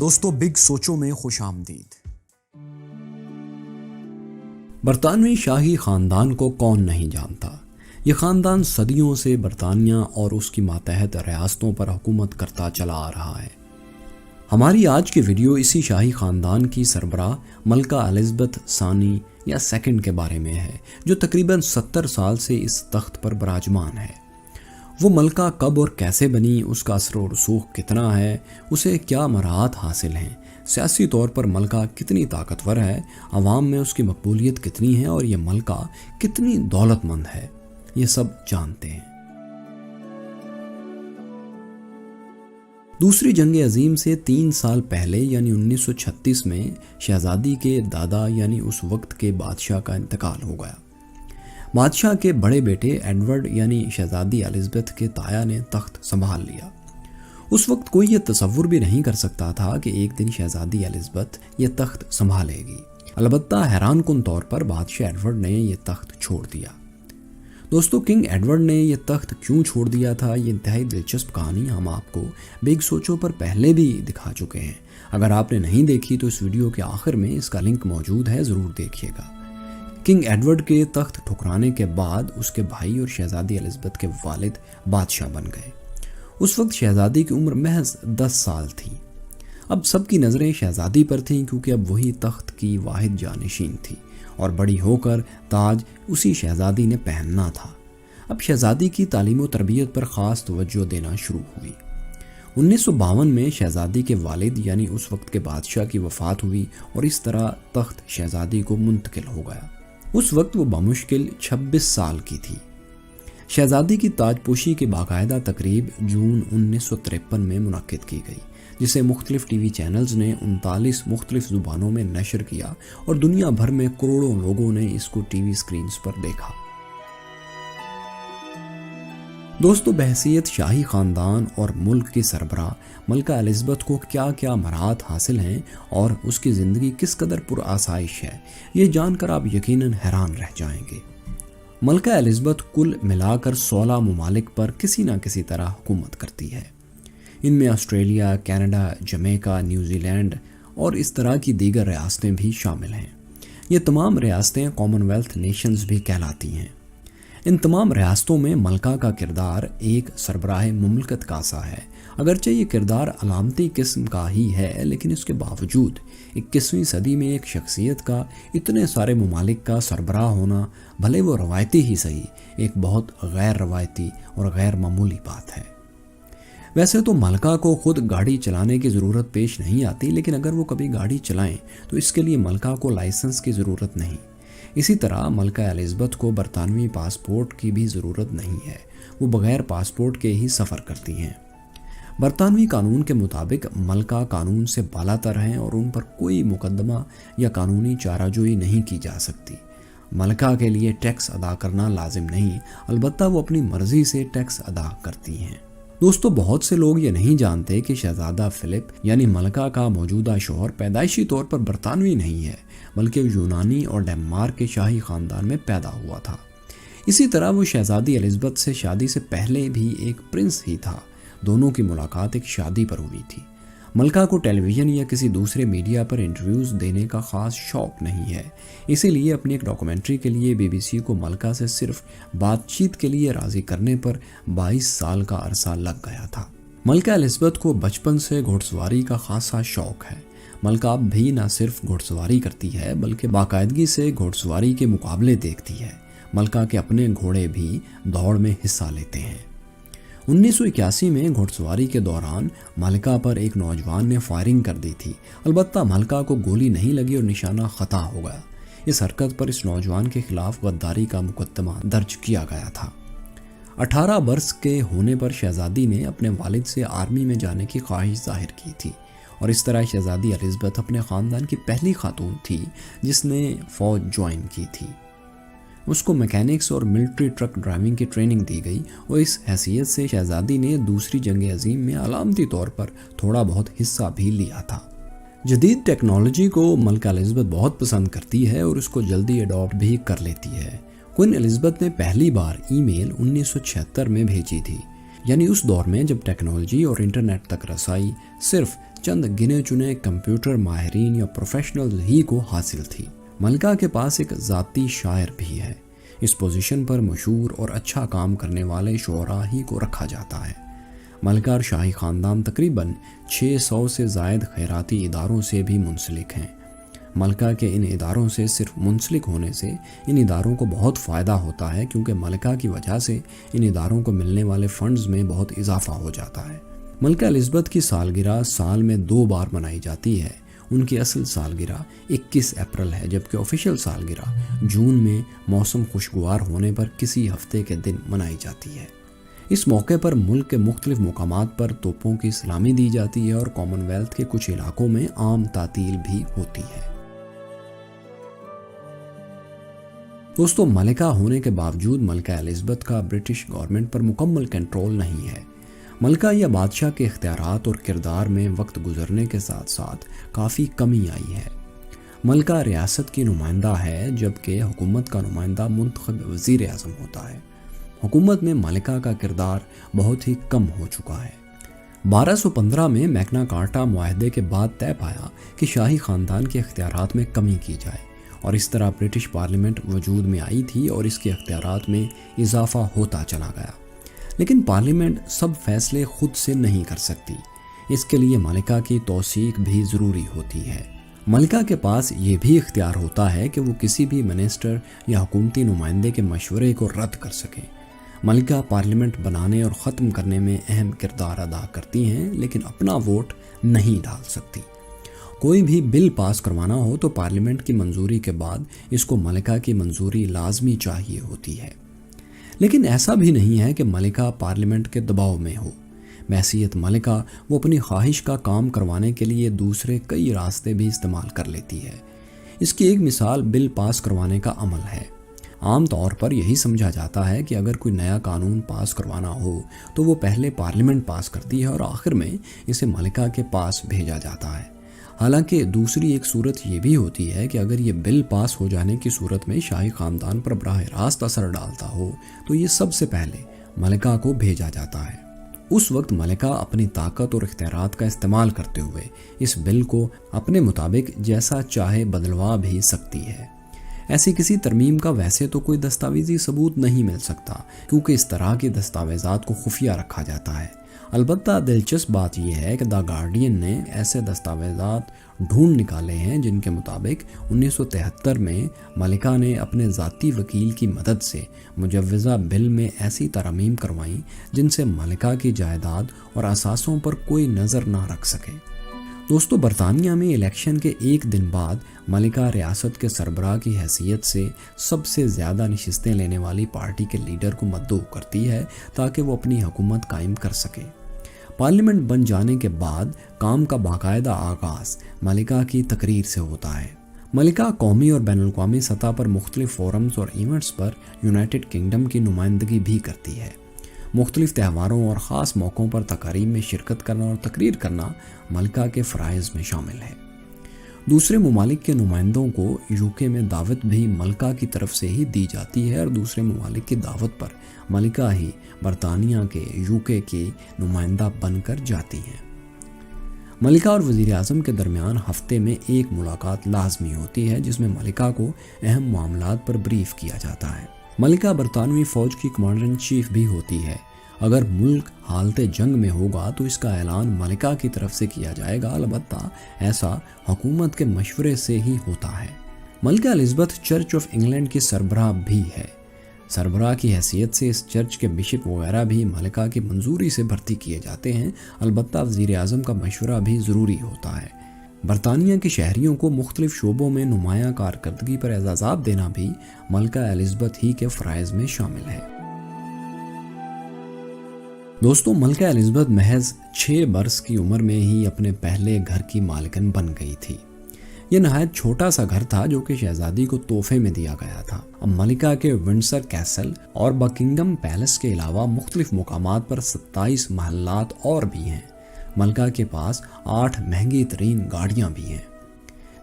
دوستو بگ سوچوں میں خوش آمدید۔ برطانوی شاہی خاندان کو کون نہیں جانتا؟ یہ خاندان صدیوں سے برطانیہ اور اس کی ماتحت ریاستوں پر حکومت کرتا چلا آ رہا ہے۔ ہماری آج کی ویڈیو اسی شاہی خاندان کی سربراہ ملکہ الزبتھ ثانی یا سیکنڈ کے بارے میں ہے، جو تقریباً 70 سال سے اس تخت پر براجمان ہے۔ وہ ملکہ کب اور کیسے بنی، اس کا اثر و رسوخ کتنا ہے، اسے کیا مراحت حاصل ہیں، سیاسی طور پر ملکہ کتنی طاقتور ہے، عوام میں اس کی مقبولیت کتنی ہے اور یہ ملکہ کتنی دولت مند ہے، یہ سب جانتے ہیں۔ دوسری جنگ عظیم سے 3 سال پہلے یعنی 1936 میں شہزادی کے دادا یعنی اس وقت کے بادشاہ کا انتقال ہو گیا۔ بادشاہ کے بڑے بیٹے ایڈورڈ یعنی شہزادی الزبتھ کے تایا نے تخت سنبھال لیا۔ اس وقت کوئی یہ تصور بھی نہیں کر سکتا تھا کہ ایک دن شہزادی الزبتھ یہ تخت سنبھالے گی۔ البتہ حیران کن طور پر بادشاہ ایڈورڈ نے یہ تخت چھوڑ دیا۔ دوستو، کنگ ایڈورڈ نے یہ تخت کیوں چھوڑ دیا تھا، یہ انتہائی دلچسپ کہانی ہم آپ کو بگ سوچوں پر پہلے بھی دکھا چکے ہیں۔ اگر آپ نے نہیں دیکھی تو اس ویڈیو کے آخر میں اس کا لنک موجود ہے، ضرور دیکھیے گا۔ کنگ ایڈورڈ کے تخت ٹھکرانے کے بعد اس کے بھائی اور شہزادی الزبتھ کے والد بادشاہ بن گئے۔ اس وقت شہزادی کی عمر محض 10 سال تھی۔ اب سب کی نظریں شہزادی پر تھیں کیونکہ اب وہی تخت کی واحد جانشین تھی اور بڑی ہو کر تاج اسی شہزادی نے پہننا تھا۔ اب شہزادی کی تعلیم و تربیت پر خاص توجہ دینا شروع ہوئی۔ 1952 میں شہزادی کے والد یعنی اس وقت کے بادشاہ کی وفات ہوئی اور اس طرح تخت شہزادی کو منتقل ہو گیا۔ اس وقت وہ بمشکل 26 سال کی تھی۔ شہزادی کی تاج پوشی کی باقاعدہ تقریب جون 1953 میں منعقد کی گئی، جسے مختلف ٹی وی چینلز نے 39 مختلف زبانوں میں نشر کیا اور دنیا بھر میں کروڑوں لوگوں نے اس کو ٹی وی سکرینز پر دیکھا۔ دوستو، بحیثیت شاہی خاندان اور ملک کی سربراہ ملکہ الزبتھ کو کیا کیا مراحت حاصل ہیں اور اس کی زندگی کس قدر پرآسائش ہے، یہ جان کر آپ یقیناً حیران رہ جائیں گے۔ ملکہ الزبتھ کل ملا کر 16 ممالک پر کسی نہ کسی طرح حکومت کرتی ہے۔ ان میں Australia, Canada, Jamaica, New Zealand اور اس طرح کی دیگر ریاستیں بھی شامل ہیں۔ یہ تمام ریاستیں کامن ویلتھ نیشنز بھی کہلاتی ہیں۔ ان تمام ریاستوں میں ملکہ کا کردار ایک سربراہ مملکت کا سا ہے۔ اگرچہ یہ کردار علامتی قسم کا ہی ہے، لیکن اس کے باوجود 21ویں صدی میں ایک شخصیت کا اتنے سارے ممالک کا سربراہ ہونا، بھلے وہ روایتی ہی صحیح، ایک بہت غیر روایتی اور غیر معمولی بات ہے۔ ویسے تو ملکہ کو خود گاڑی چلانے کی ضرورت پیش نہیں آتی، لیکن اگر وہ کبھی گاڑی چلائیں تو اس کے لیے ملکہ کو لائسنس کی ضرورت نہیں۔ اسی طرح ملکہ الزبتھ کو برطانوی پاسپورٹ کی بھی ضرورت نہیں ہے، وہ بغیر پاسپورٹ کے ہی سفر کرتی ہیں۔ برطانوی قانون کے مطابق ملکہ قانون سے بالا تر ہیں اور ان پر کوئی مقدمہ یا قانونی چارہ جوئی نہیں کی جا سکتی۔ ملکہ کے لیے ٹیکس ادا کرنا لازم نہیں، البتہ وہ اپنی مرضی سے ٹیکس ادا کرتی ہیں۔ دوستو، بہت سے لوگ یہ نہیں جانتے کہ شہزادہ فلپ یعنی ملکہ کا موجودہ شوہر پیدائشی طور پر برطانوی نہیں ہے، بلکہ یونانی اور ڈنمارک کے شاہی خاندان میں پیدا ہوا تھا۔ اسی طرح وہ شہزادی الزبتھ سے شادی سے پہلے بھی ایک پرنس ہی تھا۔ دونوں کی ملاقات ایک شادی پر ہوئی تھی۔ ملکہ کو ٹیلی ویژن یا کسی دوسرے میڈیا پر انٹرویوز دینے کا خاص شوق نہیں ہے، اسی لیے اپنی ایک ڈاکومنٹری کے لیے BBC کو ملکہ سے صرف بات چیت کے لیے راضی کرنے پر 22 سال کا عرصہ لگ گیا تھا۔ ملکہ الزبتھ کو بچپن سے گھوڑ سواری کا خاصا شوق ہے۔ ملکہ اب بھی نہ صرف گھوڑ سواری کرتی ہے بلکہ باقاعدگی سے گھوڑ سواری کے مقابلے دیکھتی ہے۔ ملکہ کے اپنے گھوڑے بھی دوڑ میں حصہ لیتے ہیں۔ 1981 میں گھوڑ سواری کے دوران ملکہ پر ایک نوجوان نے فائرنگ کر دی تھی، البتہ ملکہ کو گولی نہیں لگی اور نشانہ خطا ہو گیا۔ اس حرکت پر اس نوجوان کے خلاف غداری کا مقدمہ درج کیا گیا تھا۔ 18 برس کے ہونے پر شہزادی نے اپنے والد سے آرمی میں جانے کی خواہش ظاہر کی تھی اور اس طرح شہزادی الزبتھ اپنے خاندان کی پہلی خاتون تھی جس نے فوج جوائن کی تھی۔ اس کو میکینکس اور ملٹری ٹرک ڈرائیونگ کی ٹریننگ دی گئی اور اس حیثیت سے شہزادی نے دوسری جنگ عظیم میں علامتی طور پر تھوڑا بہت حصہ بھی لیا تھا۔ جدید ٹیکنالوجی کو ملکہ الزبتھ بہت پسند کرتی ہے اور اس کو جلدی اڈاپٹ بھی کر لیتی ہے۔ کوئن الزبتھ نے پہلی بار ای میل 1976 میں بھیجی تھی۔ یعنی اس دور میں جب ٹیکنالوجی اور انٹرنیٹ تک رسائی صرف چند گنے چنے کمپیوٹر ماہرین یا پروفیشنل ہی کو حاصل تھی۔ ملکہ کے پاس ایک ذاتی شاعر بھی ہے۔ اس پوزیشن پر مشہور اور اچھا کام کرنے والے شعراء ہی کو رکھا جاتا ہے۔ ملکہ اور شاہی خاندان تقریباً 600 سے زائد خیراتی اداروں سے بھی منسلک ہیں۔ ملکہ کے ان اداروں سے صرف منسلک ہونے سے ان اداروں کو بہت فائدہ ہوتا ہے، کیونکہ ملکہ کی وجہ سے ان اداروں کو ملنے والے فنڈز میں بہت اضافہ ہو جاتا ہے۔ ملکہ الزبتھ کی سالگرہ سال میں 2 بار منائی جاتی ہے۔ ان کی اصل سالگرہ 21 اپریل ہے، جبکہ آفیشیل سالگرہ جون میں موسم خوشگوار ہونے پر کسی ہفتے کے دن منائی جاتی ہے۔ اس موقع پر ملک کے مختلف مقامات پر توپوں کی سلامی دی جاتی ہے اور کامن ویلتھ کے کچھ علاقوں میں عام تعطیل بھی ہوتی ہے۔ دوستو، ملکہ ہونے کے باوجود ملکہ الزبتھ کا برٹش گورنمنٹ پر مکمل کنٹرول نہیں ہے۔ ملکہ یا بادشاہ کے اختیارات اور کردار میں وقت گزرنے کے ساتھ ساتھ کافی کمی آئی ہے۔ ملکہ ریاست کی نمائندہ ہے، جبکہ حکومت کا نمائندہ منتخب وزیر اعظم ہوتا ہے۔ حکومت میں ملکہ کا کردار بہت ہی کم ہو چکا ہے۔ 1215 میں میگنا کارٹا معاہدے کے بعد طے پایا کہ شاہی خاندان کے اختیارات میں کمی کی جائے، اور اس طرح برٹش پارلیمنٹ وجود میں آئی تھی اور اس کے اختیارات میں اضافہ ہوتا چلا گیا۔ لیکن پارلیمنٹ سب فیصلے خود سے نہیں کر سکتی، اس کے لیے ملکہ کی توثیق بھی ضروری ہوتی ہے۔ ملکہ کے پاس یہ بھی اختیار ہوتا ہے کہ وہ کسی بھی منسٹر یا حکومتی نمائندے کے مشورے کو رد کر سکیں۔ ملکہ پارلیمنٹ بنانے اور ختم کرنے میں اہم کردار ادا کرتی ہیں، لیکن اپنا ووٹ نہیں ڈال سکتی۔ کوئی بھی بل پاس کروانا ہو تو پارلیمنٹ کی منظوری کے بعد اس کو ملکہ کی منظوری لازمی چاہیے ہوتی ہے۔ لیکن ایسا بھی نہیں ہے کہ ملکہ پارلیمنٹ کے دباؤ میں ہو۔ بحیثیت ملکہ وہ اپنی خواہش کا کام کروانے کے لیے دوسرے کئی راستے بھی استعمال کر لیتی ہے۔ اس کی ایک مثال بل پاس کروانے کا عمل ہے۔ عام طور پر یہی سمجھا جاتا ہے کہ اگر کوئی نیا قانون پاس کروانا ہو تو وہ پہلے پارلیمنٹ پاس کرتی ہے اور آخر میں اسے ملکہ کے پاس بھیجا جاتا ہے۔ حالانکہ دوسری ایک صورت یہ بھی ہوتی ہے کہ اگر یہ بل پاس ہو جانے کی صورت میں شاہی خاندان پر براہ راست اثر ڈالتا ہو تو یہ سب سے پہلے ملکہ کو بھیجا جاتا ہے۔ اس وقت ملکہ اپنی طاقت اور اختیارات کا استعمال کرتے ہوئے اس بل کو اپنے مطابق جیسا چاہے بدلوا بھی سکتی ہے۔ ایسی کسی ترمیم کا ویسے تو کوئی دستاویزی ثبوت نہیں مل سکتا، کیونکہ اس طرح کی دستاویزات کو خفیہ رکھا جاتا ہے۔ البتہ دلچسپ بات یہ ہے کہ دا گارڈین نے ایسے دستاویزات ڈھونڈ نکالے ہیں جن کے مطابق 1973 میں ملکہ نے اپنے ذاتی وکیل کی مدد سے مجوزہ بل میں ایسی ترامیم کروائیں جن سے ملکہ کی جائیداد اور اثاثوں پر کوئی نظر نہ رکھ سکے۔ دوستو، برطانیہ میں الیکشن کے ایک دن بعد ملکہ ریاست کے سربراہ کی حیثیت سے سب سے زیادہ نشستیں لینے والی پارٹی کے لیڈر کو مدعو کرتی ہے تاکہ وہ اپنی حکومت قائم کر سکے۔ پارلیمنٹ بن جانے کے بعد کام کا باقاعدہ آغاز ملکہ کی تقریر سے ہوتا ہے۔ ملکہ قومی اور بین الاقوامی سطح پر مختلف فورمز اور ایونٹس پر یونائٹڈ کنگڈم کی نمائندگی بھی کرتی ہے۔ مختلف تہواروں اور خاص موقعوں پر تقاریب میں شرکت کرنا اور تقریر کرنا ملکہ کے فرائض میں شامل ہے۔ دوسرے ممالک کے نمائندوں کو یوکے میں دعوت بھی ملکہ کی طرف سے ہی دی جاتی ہے اور دوسرے ممالک کی دعوت پر ملکہ ہی برطانیہ کے یوکے کی نمائندہ بن کر جاتی ہیں۔ ملکہ اور وزیر اعظم کے درمیان ہفتے میں ایک ملاقات لازمی ہوتی ہے جس میں ملکہ کو اہم معاملات پر بریف کیا جاتا ہے۔ ملکہ برطانوی فوج کی کمانڈر ان چیف بھی ہوتی ہے۔ اگر ملک حالت جنگ میں ہوگا تو اس کا اعلان ملکہ کی طرف سے کیا جائے گا، البتہ ایسا حکومت کے مشورے سے ہی ہوتا ہے۔ ملکہ الزبتھ چرچ آف انگلینڈ کی سربراہ بھی ہے۔ سربراہ کی حیثیت سے اس چرچ کے بشپ وغیرہ بھی ملکہ کی منظوری سے بھرتی کیے جاتے ہیں، البتہ وزیر اعظم کا مشورہ بھی ضروری ہوتا ہے۔ برطانیہ کے شہریوں کو مختلف شعبوں میں نمایاں کارکردگی پر اعزازات دینا بھی ملکہ الزبتھ ہی کے فرائض میں شامل ہے۔ دوستو، ملکہ الزبتھ محض 6 برس کی عمر میں ہی اپنے پہلے گھر کی مالکن بن گئی تھی۔ یہ نہایت چھوٹا سا گھر تھا جو کہ شہزادی کو تحفے میں دیا گیا تھا۔ اب ملکہ کے ونڈسر کیسل اور بکنگم پیلس کے علاوہ مختلف مقامات پر 27 محلات اور بھی ہیں۔ ملکہ کے پاس 8 مہنگی ترین گاڑیاں بھی ہیں۔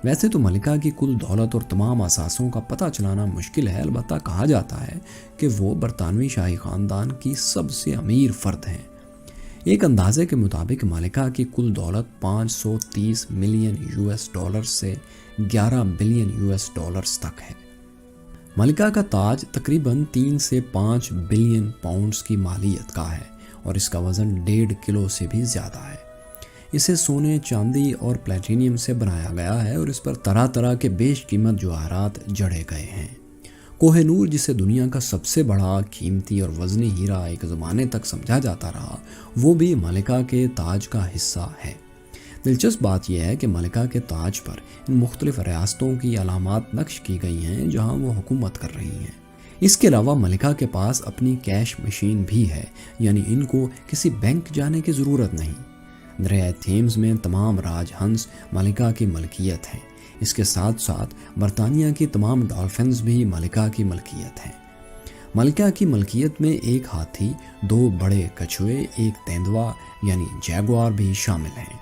ویسے تو ملکہ کی کل دولت اور تمام اثاثوں کا پتہ چلانا مشکل ہے، البتہ کہا جاتا ہے کہ وہ برطانوی شاہی خاندان کی سب سے امیر فرد ہیں ایک اندازے کے مطابق ملکہ کی کل دولت 530 ملین US ڈالر سے 11 بلین US ڈالرز تک ہے۔ ملکہ کا تاج تقریباً 3 سے 5 بلین پاؤنڈز کی مالیت کا ہے اور اس کا وزن 1.5 کلو سے بھی زیادہ ہے۔ اسے سونے، چاندی اور پلیٹینیم سے بنایا گیا ہے اور اس پر طرح طرح کے بیش قیمت جواہرات جڑے گئے ہیں۔ کوہ نور، جسے دنیا کا سب سے بڑا قیمتی اور وزنی ہیرا ایک زمانے تک سمجھا جاتا رہا، وہ بھی ملکہ کے تاج کا حصہ ہے۔ دلچسپ بات یہ ہے کہ ملکہ کے تاج پر ان مختلف ریاستوں کی علامات نقش کی گئی ہیں جہاں وہ حکومت کر رہی ہیں۔ اس کے علاوہ ملکہ کے پاس اپنی کیش مشین بھی ہے، یعنی ان کو کسی بینک جانے کی ضرورت نہیں۔ دریائے تھیمز میں تمام راج ہنس ملکہ کی ملکیت ہیں۔ اس کے ساتھ ساتھ برطانیہ کی تمام ڈالفنز بھی ملکہ کی ملکیت ہیں۔ ملکہ کی ملکیت میں ایک ہاتھی، 2 بڑے کچھوے، ایک تیندوا یعنی جیگوار بھی شامل ہیں۔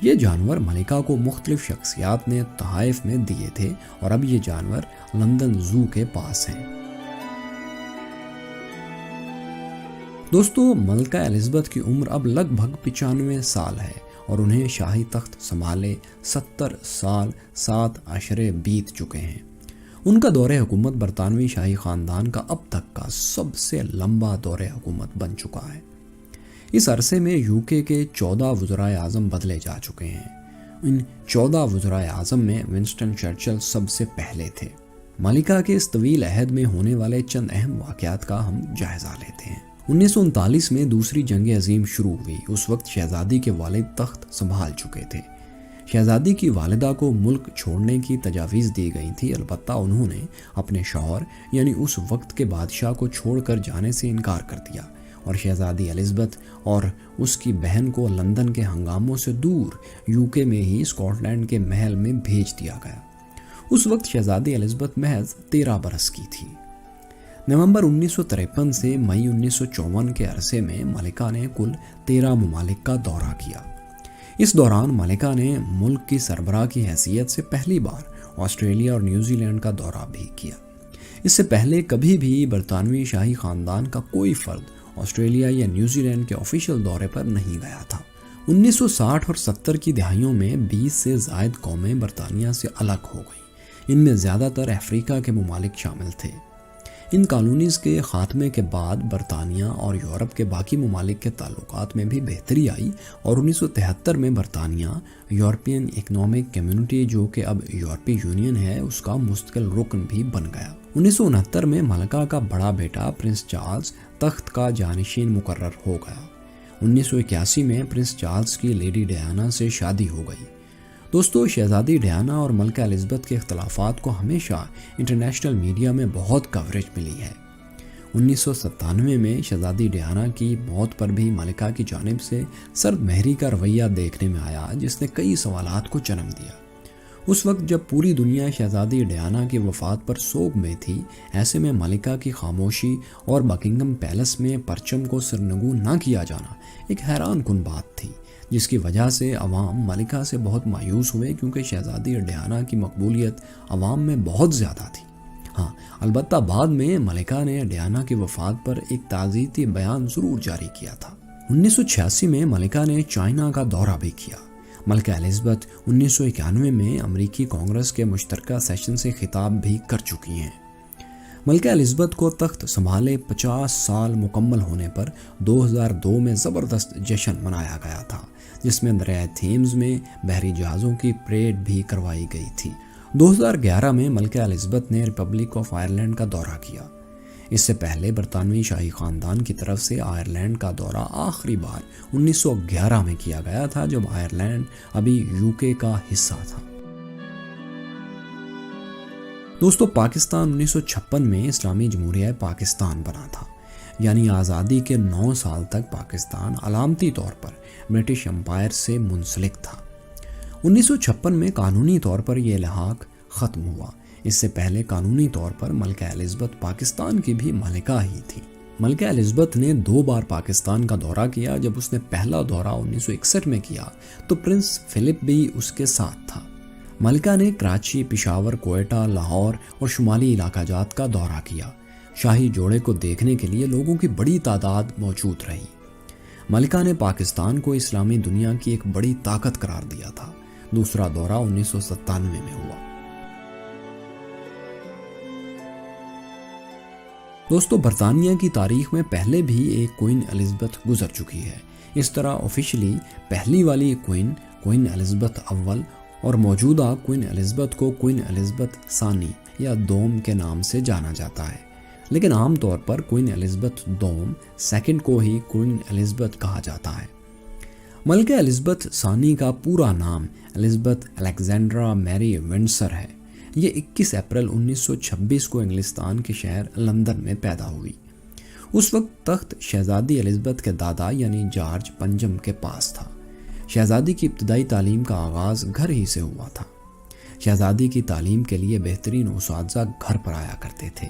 یہ جانور ملکہ کو مختلف شخصیات نے تحائف میں دیے تھے اور اب یہ جانور لندن زو کے پاس ہیں۔ دوستو، ملکہ الزبتھ کی عمر اب لگ بھگ 95 سال ہے اور انہیں شاہی تخت سنبھالے 70 سال 7 عشرے بیت چکے ہیں۔ ان کا دور حکومت برطانوی شاہی خاندان کا اب تک کا سب سے لمبا دور حکومت بن چکا ہے۔ اس عرصے میں UK کے 14 وزرائے اعظم بدلے جا چکے ہیں۔ ان 14 وزرائے اعظم میں ونسٹن چرچل سب سے پہلے تھے۔ ملکہ کے اس طویل عہد میں ہونے والے چند اہم واقعات کا ہم جائزہ لیتے ہیں۔ 1939 میں دوسری جنگ عظیم شروع ہوئی۔ اس وقت شہزادی کے والد تخت سنبھال چکے تھے۔ شہزادی کی والدہ کو ملک چھوڑنے کی تجاویز دی گئی تھی، البتہ انہوں نے اپنے شوہر یعنی اس وقت کے بادشاہ کو چھوڑ کر جانے سے انکار کر دیا اور شہزادی الزبتھ اور اس کی بہن کو لندن کے ہنگاموں سے دور UK میں ہی اسکاٹ لینڈ کے محل میں بھیج دیا گیا۔ اس وقت شہزادی الزبتھ محض 13 برس کی تھی۔ نومبر 1953 سے مئی 1954 کے عرصے میں ملکہ نے کل 13 ممالک کا دورہ کیا۔ اس دوران ملکہ نے ملک کی سربراہ کی حیثیت سے پہلی بار آسٹریلیا اور نیوزی لینڈ کا دورہ بھی کیا۔ اس سے پہلے کبھی بھی برطانوی شاہی خاندان کا کوئی فرد آسٹریلیا یا نیوزی لینڈ کے آفیشیل دورے پر نہیں گیا تھا۔ 1960 اور 70 کی دہائیوں میں 20 سے زائد قومیں برطانیہ سے الگ ہو گئیں۔ ان میں زیادہ تر افریقہ کے ممالک شامل تھے۔ ان کالونیز کے خاتمے کے بعد برطانیہ اور یورپ کے باقی ممالک کے تعلقات میں بھی بہتری آئی اور 1973 میں برطانیہ یورپین اکنامک کمیونٹی، جو کہ اب یورپی یونین ہے، اس کا مستقل رکن بھی بن گیا۔ 1969 میں ملکہ کا بڑا بیٹا پرنس چارلز تخت کا جانشین مقرر ہو گیا۔ 1981 میں پرنس چارلز کی لیڈی ڈیانا سے شادی ہو گئی۔ دوستو، شہزادی ڈیانا اور ملکہ الزبتھ کے اختلافات کو ہمیشہ انٹرنیشنل میڈیا میں بہت کوریج ملی ہے۔ 1997 میں شہزادی ڈیانا کی موت پر بھی ملکہ کی جانب سے سرد مہری کا رویہ دیکھنے میں آیا، جس نے کئی سوالات کو جنم دیا۔ اس وقت جب پوری دنیا شہزادی ڈیانا کی وفات پر سوگ میں تھی، ایسے میں ملکہ کی خاموشی اور بکنگم پیلس میں پرچم کو سرنگو نہ کیا جانا ایک حیران کن بات تھی، جس کی وجہ سے عوام ملکہ سے بہت مایوس ہوئے، کیونکہ شہزادی ڈیانا کی مقبولیت عوام میں بہت زیادہ تھی۔ ہاں، البتہ بعد میں ملکہ نے ڈیانا کی وفات پر ایک تعزیتی بیان ضرور جاری کیا تھا۔ 1986 میں ملکہ نے چائنا کا دورہ بھی کیا۔ ملکہ الزبتھ 1991 میں امریکی کانگریس کے مشترکہ سیشن سے خطاب بھی کر چکی ہیں۔ ملکہ الزبتھ کو تخت سنبھالے 50 سال مکمل ہونے پر 2002 میں زبردست جشن منایا گیا تھا، جس میں دریائے تھیمز میں بحری جہازوں کی پریڈ بھی کروائی گئی تھی۔ 2011 میں ملکہ الزبتھ نے ریپبلک آف آئرلینڈ کا دورہ کیا۔ اس سے پہلے برطانوی شاہی خاندان کی طرف سے آئرلینڈ کا دورہ آخری بار 1911 میں کیا گیا تھا، جب آئرلینڈ ابھی UK کا حصہ تھا۔ دوستو، پاکستان 1956 میں اسلامی جمہوریہ پاکستان بنا تھا، یعنی آزادی کے 9 سال تک پاکستان علامتی طور پر برٹش امپائر سے منسلک تھا۔ 1956 میں قانونی طور پر یہ لحاق ختم ہوا۔ اس سے پہلے قانونی طور پر ملکہ الزبتھ پاکستان کی بھی ملکہ ہی تھی۔ ملکہ الزبتھ نے 2 بار پاکستان کا دورہ کیا۔ جب اس نے پہلا دورہ 1961 میں کیا تو پرنس فلپ بھی اس کے ساتھ تھا۔ ملکہ نے کراچی، پشاور، کوئٹہ، لاہور اور شمالی علاقہ جات کا دورہ کیا۔ شاہی جوڑے کو دیکھنے کے لیے لوگوں کی بڑی تعداد موجود رہی۔ ملکہ نے پاکستان کو اسلامی دنیا کی ایک بڑی طاقت قرار دیا تھا۔ دوسرا دورہ 1997 میں ہوا۔ دوستو، برطانیہ کی تاریخ میں پہلے بھی ایک کوئین الزبتھ گزر چکی ہے۔ اس طرح آفیشلی پہلی والی کوئین الزبتھ اول اور موجودہ کوئین الزبتھ کو کوئین الزبتھ ثانی یا دوم کے نام سے جانا جاتا ہے، لیکن عام طور پر کوئین الزبتھ دوم سیکنڈ کو ہی کوئین الزبتھ کہا جاتا ہے۔ ملکہ الزبتھ ثانی کا پورا نام الزبتھ الیگزینڈرا میری ونڈسر ہے۔ یہ 21 اپریل 1926 کو انگلستان کے شہر لندن میں پیدا ہوئی۔ اس وقت تخت شہزادی الزبتھ کے دادا یعنی جارج پنجم کے پاس تھا۔ شہزادی کی ابتدائی تعلیم کا آغاز گھر ہی سے ہوا تھا۔ شہزادی کی تعلیم کے لیے بہترین اساتذہ گھر پر آیا کرتے تھے۔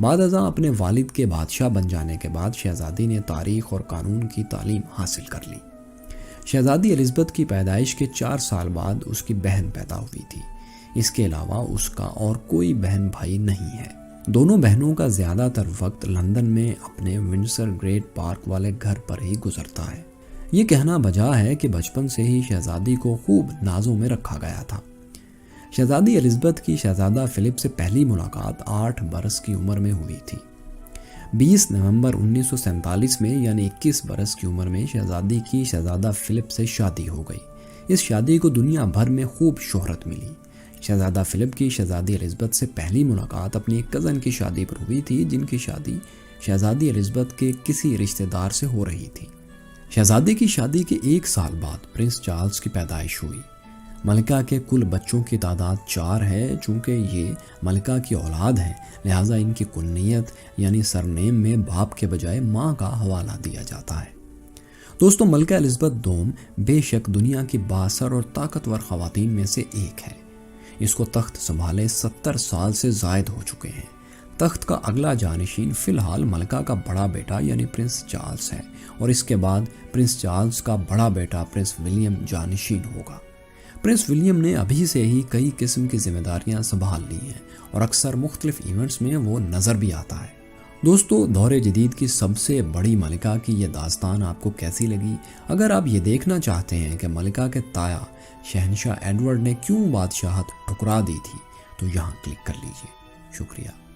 بعد ازاں اپنے والد کے بادشاہ بن جانے کے بعد شہزادی نے تاریخ اور قانون کی تعلیم حاصل کر لی۔ شہزادی الزبتھ کی پیدائش کے 4 سال بعد اس کی بہن پیدا ہوئی تھی۔ اس کے علاوہ اس کا اور کوئی بہن بھائی نہیں ہے۔ دونوں بہنوں کا زیادہ تر وقت لندن میں اپنے ونڈسر گریٹ پارک والے گھر پر ہی گزرتا ہے۔ یہ کہنا بجا ہے کہ بچپن سے ہی شہزادی کو خوب نازوں میں رکھا گیا تھا۔ شہزادی الزبتھ کی شہزادہ فلپ سے پہلی ملاقات 8 برس کی عمر میں ہوئی تھی۔ 20 نومبر 1947 میں یعنی 21 برس کی عمر میں شہزادی کی شہزادہ فلپ سے شادی ہو گئی۔ اس شادی کو دنیا بھر میں خوب شہرت ملی۔ شہزادہ فلپ کی شہزادی الزبتھ سے پہلی ملاقات اپنی ایک کزن کی شادی پر ہوئی تھی، جن کی شادی شہزادی الزبتھ کے کسی رشتہ دار سے ہو رہی تھی۔ شہزادی کی شادی کے 1 سال بعد پرنس چارلز کی پیدائش ہوئی۔ ملکہ کے کل بچوں کی تعداد 4 ہے۔ چونکہ یہ ملکہ کی اولاد ہے، لہٰذا ان کی کنیت یعنی سرنیم میں باپ کے بجائے ماں کا حوالہ دیا جاتا ہے۔ دوستو، ملکہ الزبتھ دوم بے شک دنیا کی بااثر اور طاقتور خواتین میں سے ایک ہے۔ اس کو تخت سنبھالے 70 سال سے زائد ہو چکے ہیں۔ تخت کا اگلا جانشین فی الحال ملکہ کا بڑا بیٹا یعنی پرنس چارلز ہے، اور اس کے بعد پرنس چارلز کا بڑا بیٹا پرنس ولیم جانشین ہوگا۔ پرنس ولیم نے ابھی سے ہی کئی قسم کی ذمہ داریاں سنبھال لی ہیں اور اکثر مختلف ایونٹس میں وہ نظر بھی آتا ہے۔ دوستو، دور جدید کی سب سے بڑی ملکہ کی یہ داستان آپ کو کیسی لگی؟ اگر آپ یہ دیکھنا چاہتے ہیں کہ ملکہ کے تایا شہنشاہ ایڈورڈ نے کیوں بادشاہت ٹھکرا دی تھی تو یہاں کلک کر لیجئے۔ شکریہ۔